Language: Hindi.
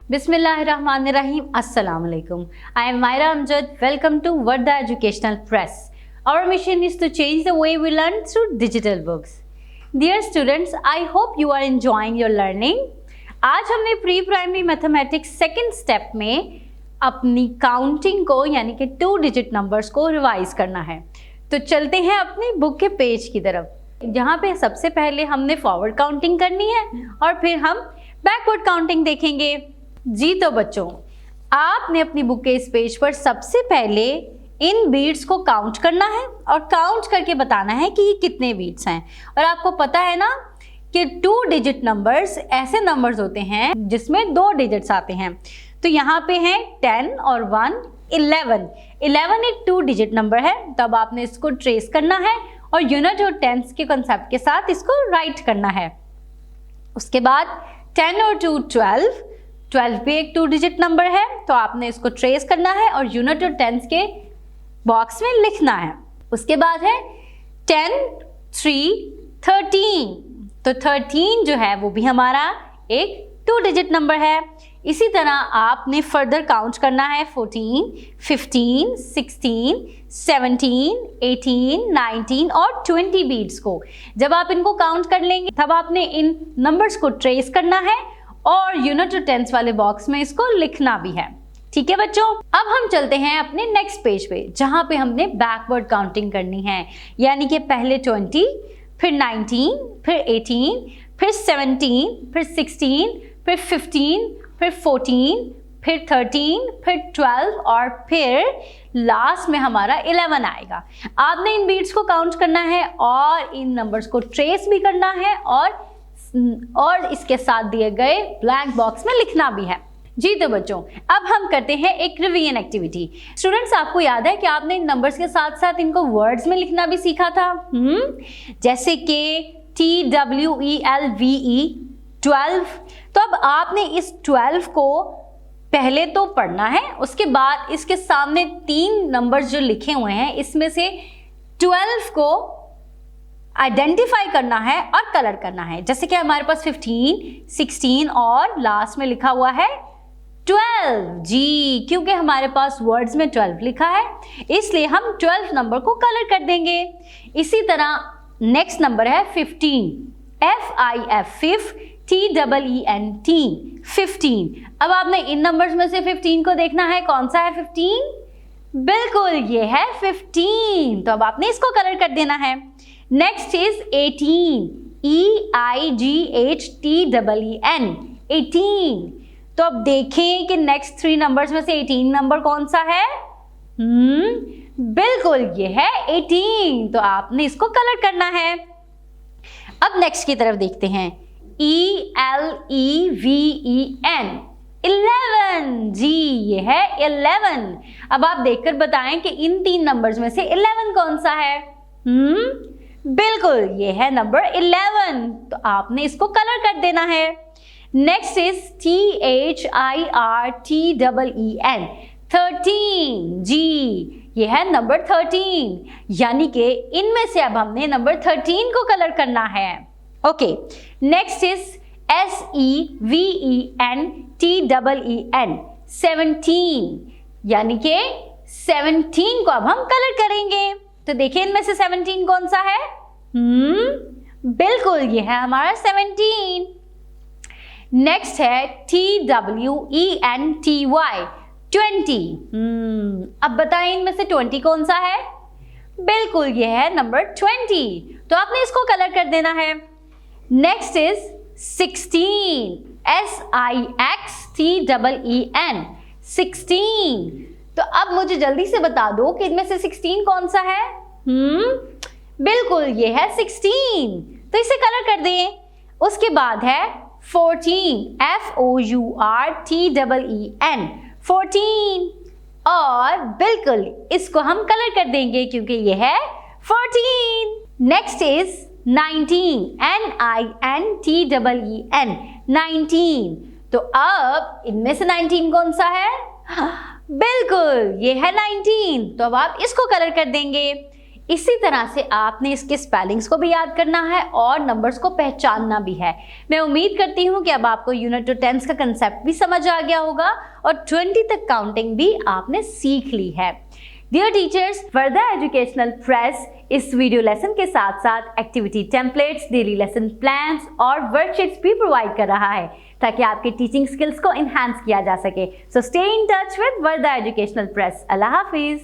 Bismillahirrahmanirrahim. Assalamu alaikum. I am Myra Amjad. Welcome to Varda Educational Press. Our mission is to change the way we learn through digital books. Dear students, I hope you are enjoying your learning. आज हमने pre primary mathematics second step में अपनी काउंटिंग को यानी कि 2 डिजिट नंबर्स को रिवाइज करना है। तो चलते हैं अपनी बुक के पेज की तरफ, जहाँ पे सबसे पहले हमने फॉरवर्ड काउंटिंग करनी है और फिर हम बैकवर्ड काउंटिंग देखेंगे। जी तो बच्चों, आपने अपनी बुक के इस पेज पर सबसे पहले इन बीट्स को काउंट करना है और काउंट करके बताना है कि ये कितने बीट्स हैं। और आपको पता है ना कि 2 डिजिट नंबर्स ऐसे नंबर्स होते हैं जिसमें 2 डिजिट्स आते हैं। तो यहाँ पे हैं 10 और 1 11 एक 2 डिजिट नंबर है, तब आपने इसको ट्रेस करना है और यूनिट और टेंस के कंसेप्ट के साथ इसको राइट करना है। उसके बाद 10 और 2 12 भी एक 2 डिजिट नंबर है, तो आपने इसको ट्रेस करना है और यूनिट और टेंस के बॉक्स में लिखना है। उसके बाद है 10 3 13, तो 13 जो है वो भी हमारा एक 2 डिजिट नंबर है। इसी तरह आपने फर्दर काउंट करना है 14 15 16 17 18 19 और 20 बीट्स को। जब आप इनको काउंट कर लेंगे तब आपने इन नंबर्स को ट्रेस करना है और यूनिट और टेंस वाले बॉक्स में इसको लिखना भी है। ठीक है बच्चों, अब हम चलते हैं अपने नेक्स्ट पेज पे, जहां पे हमने बैकवर्ड काउंटिंग करनी है, यानी कि पहले 20, फिर 19, फिर 18, फिर 17, फिर 16, फिर 15, फिर 14, फिर 13, फिर 12 और फिर लास्ट में हमारा 11 आएगा। आपने इन बीट्स को काउंट करना है और इन नंबर्स को ट्रेस भी करना है और इसके साथ दिए गए ब्लैंक बॉक्स में लिखना भी है। जी तो बच्चों, अब हम करते हैं एक रिवीजन एक्टिविटी। स्टूडेंट्स, आपको याद है कि आपने इन नंबर्स के साथ साथ इनको वर्ड्स में लिखना भी सीखा था, जैसे कि TWELVE 12। तो अब आपने इस 12 को पहले तो पढ़ना है, उसके बाद इसके सामने 3 नंबर्स जो लिखे हुए हैं इसमें से 12 को आइडेंटिफाई करना है और कलर करना है। जैसे कि हमारे पास 15 16 और लास्ट में लिखा हुआ है 12। जी, क्योंकि हमारे पास वर्ड्स में 12 लिखा है इसलिए हम 12 नंबर को कलर कर देंगे। इसी तरह नेक्स्ट नंबर है 15 FIF TEENT 15। अब आपने इन नंबर्स में से 15 को देखना है, कौन सा है 15? बिल्कुल ये है 15, तो अब आपने इसको कलर कर देना है। Next is 18 EIGHTEEN 18। तो अब देखें कि नेक्स्ट 3 नंबर्स में से 18 नंबर कौन सा है? बिल्कुल ये है 18, तो आपने इसको कलर करना है। अब नेक्स्ट की तरफ देखते हैं, ELEVEN 11। जी, ये है 11। अब आप देखकर बताएं कि इन 3 नंबर्स में से 11 कौन सा है? बिल्कुल ये है नंबर 11, तो आपने इसको कलर कर देना है। Next is THIRTEEN 13। जी, ये है नंबर 13, यानी कि इनमें से अब हमने नंबर 13 को कलर करना है। ओके, नेक्स्ट इज SEVENTEEN 17, यानी कि 17 को अब हम कलर करेंगे। तो देखिए इनमें से 17 कौन सा है? बिल्कुल ये है हमारा 17। नेक्स्ट है TWENTY 20। अब बताएं इनमें से 20 कौन सा है? बिल्कुल ये है नंबर 20, तो आपने इसको कलर कर देना है। Next is 16 SIXTEEN 16। तो अब मुझे जल्दी से बता दो कि इनमें से 16 कौन सा है? बिल्कुल ये है 16, तो इसे कलर कर दें। उसके बाद है 14 FOURTEEN 14, और बिल्कुल इसको हम कलर कर देंगे क्योंकि ये है 14। Next is 19 NINTEEN 19। तो अब इनमें से 19 कौन सा है? बिल्कुल ये है 19, तो अब आप इसको कलर कर देंगे। इसी तरह से आपने इसके स्पेलिंग्स को भी याद करना है और नंबर्स को पहचानना भी है। मैं उम्मीद करती हूँ कि अब आपको यूनिट 2 टेंस का कंसेप्ट भी समझ आ गया होगा और 20 तक काउंटिंग भी आपने सीख ली है। Dear teachers, Wardha educational press इस वीडियो लेसन के साथ साथ activity templates, daily lesson plans और वर्कशीट्स भी प्रोवाइड कर रहा है ताकि आपके टीचिंग स्किल्स को इन्हांस किया जा सके। So stay in touch with Wardha educational press. Allah Hafiz.